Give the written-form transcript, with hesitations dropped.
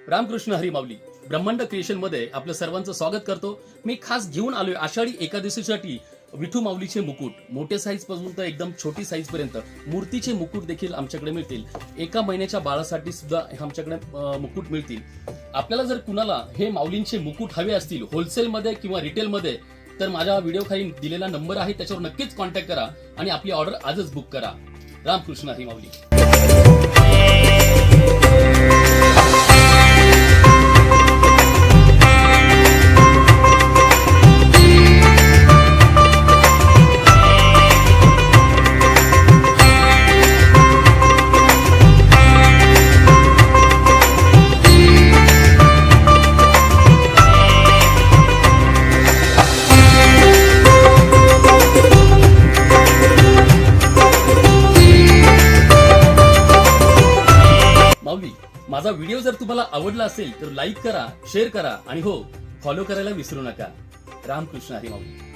रामकृष्ण हरी माऊली ब्रह्मांड क्रिएशन मध्ये आपलं सर्वांचं स्वागत करतो। मी खास घेऊन आलोय आषाढी एकादशीसाठी विठू माऊलीचे मुकुट, मोठे साईज पासून तर एकदम छोटी साईज पर्यंत मूर्तीचे मुकुट देखील आमच्याकडे मिळतील। एका महिन्याच्या बाळासाठी सुद्धा आमच्याकडे मुकुट मिळतील। आपल्याला जर कुणाला हे माऊलींचे मुकुट हवे असतील होलसेल मध्ये किंवा रिटेल मध्ये, तर माझ्या व्हिडिओ खाली दिलेला नंबर आहे त्याच्यावर नक्कीच कॉन्टॅक्ट करा आणि आपली ऑर्डर आजच बुक करा। रामकृष्ण हरी माऊली। माझा व्हिडिओ जर तुम्हाला आवडला असेल तर लाईक करा, शेअर करा आणि हो, फॉलो करायला विसरू नका। रामकृष्ण हरी माऊली।